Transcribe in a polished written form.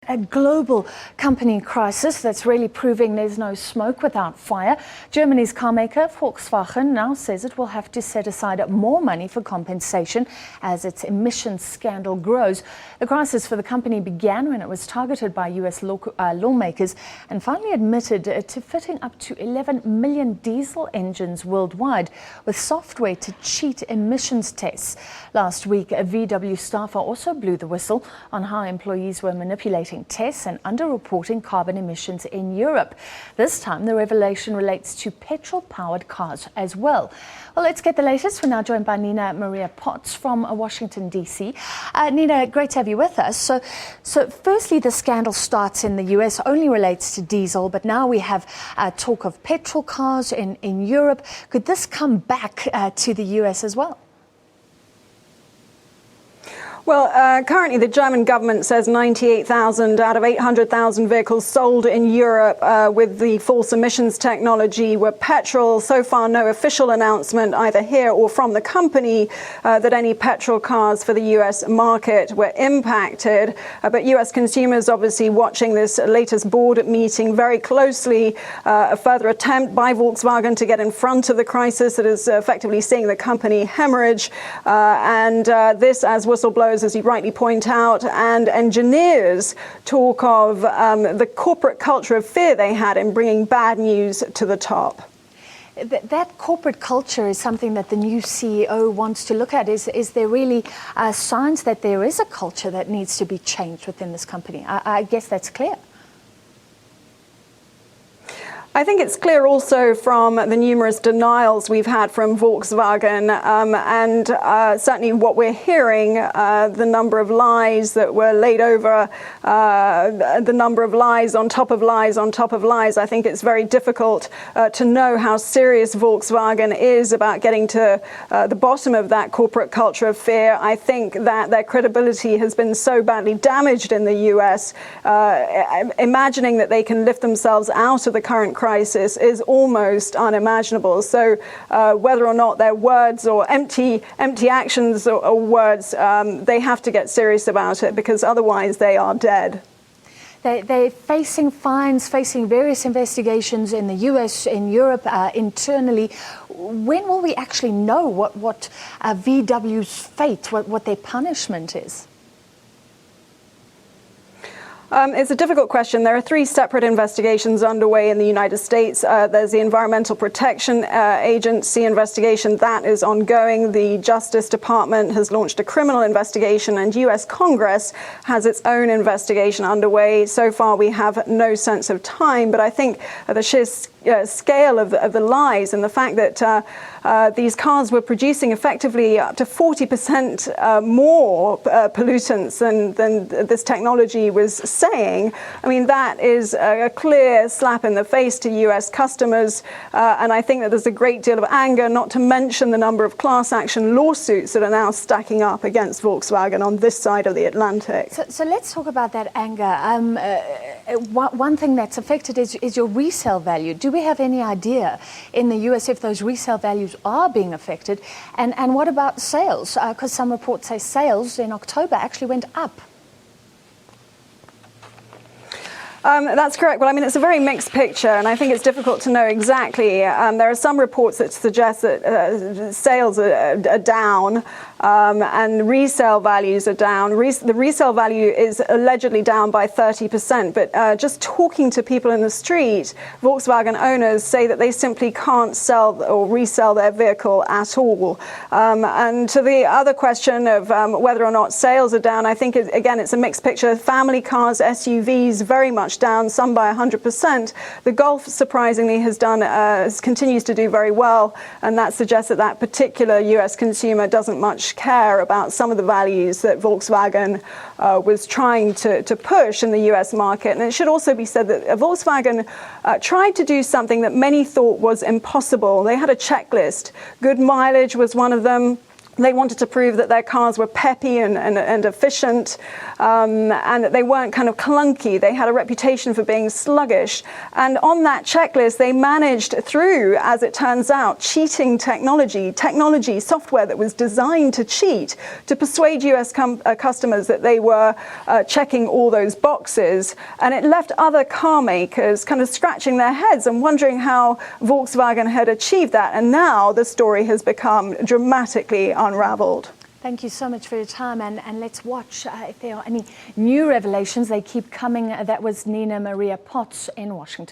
A global company crisis that's really proving there's no smoke without fire. Germany's carmaker Volkswagen now says it will have to set aside more money for compensation as its emissions scandal grows. The crisis for the company began when it was targeted by US lawmakers and finally admitted to fitting up to 11 million diesel engines worldwide with software to cheat emissions tests. Last week, a VW staffer also blew the whistle on how employees were manipulating tests and underreporting carbon emissions in Europe. This time, the revelation relates to petrol-powered cars as well. Well, let's get the latest. We're now joined by Nina Maria Potts from Washington, D.C. Nina, great to have you with us. So firstly, the scandal starts in the U.S., only relates to diesel, but now we have talk of petrol cars in Europe. Could this come back to the U.S. as well? Well, currently the German government says 98,000 out of 800,000 vehicles sold in Europe with the false emissions technology were petrol. So far, no official announcement either here or from the company that any petrol cars for the US market were impacted. But US consumers obviously watching this latest board meeting very closely. A further attempt by Volkswagen to get in front of the crisis that is effectively seeing the company hemorrhage. This, as whistleblowers, as you rightly point out, and engineers talk of the corporate culture of fear they had in bringing bad news to the top. That corporate culture is something that the new CEO wants to look at. Is there really signs that there is a culture that needs to be changed within this company? I guess that's clear. I think it's clear also from the numerous denials we've had from Volkswagen and certainly what we're hearing, the number of lies that were laid over, the number of lies on top of lies on top of lies. I think it's very difficult to know how serious Volkswagen is about getting to the bottom of that corporate culture of fear. I think that their credibility has been so badly damaged in the US. Imagining that they can lift themselves out of the current crisis is almost unimaginable. So whether or not they're words or empty actions or words, they have to get serious about it because otherwise they are dead. They're facing fines, facing various investigations in the US, in Europe, internally. When will we actually know what VW's fate, what their punishment is? It's a difficult question. There are 3 separate investigations underway in the United States. There's the Environmental Protection Agency investigation that is ongoing. The Justice Department has launched a criminal investigation, and U.S. Congress has its own investigation underway. So far, we have no sense of time, but I think the sheer scale of the lies and the fact that these cars were producing effectively up to 40% more pollutants than this technology was saying. I mean, that is a clear slap in the face to US customers. And I think that there's a great deal of anger, not to mention the number of class action lawsuits that are now stacking up against Volkswagen on this side of the Atlantic. So let's talk about that anger. One thing that's affected is your resale value. Do we have any idea in the US if those resale values are being affected? And what about sales? Because some reports say sales in October actually went up. That's correct. Well, I mean, it's a very mixed picture, and I think it's difficult to know exactly. There are some reports that suggest that sales are down and resale values are down. The resale value is allegedly down by 30%, but just talking to people in the street, Volkswagen owners say that they simply can't sell or resell their vehicle at all. And to the other question of whether or not sales are down, I think, again, it's a mixed picture. Family cars, SUVs, very much down, some by 100%. The Golf, surprisingly, continues to do very well, and that suggests that that particular US consumer doesn't much care about some of the values that Volkswagen was trying to push in the US market. And it should also be said that Volkswagen tried to do something that many thought was impossible. They had a checklist. Good mileage was one of them. They wanted to prove that their cars were peppy and efficient, and that they weren't kind of clunky. They had a reputation for being sluggish. And on that checklist, they managed through, as it turns out, cheating technology, software that was designed to cheat, to persuade US customers that they were checking all those boxes. And it left other car makers kind of scratching their heads and wondering how Volkswagen had achieved that. And now the story has become dramatically unraveled. Thank you so much for your time, and let's watch if there are any new revelations. They keep coming. That was Nina Maria Potts in Washington.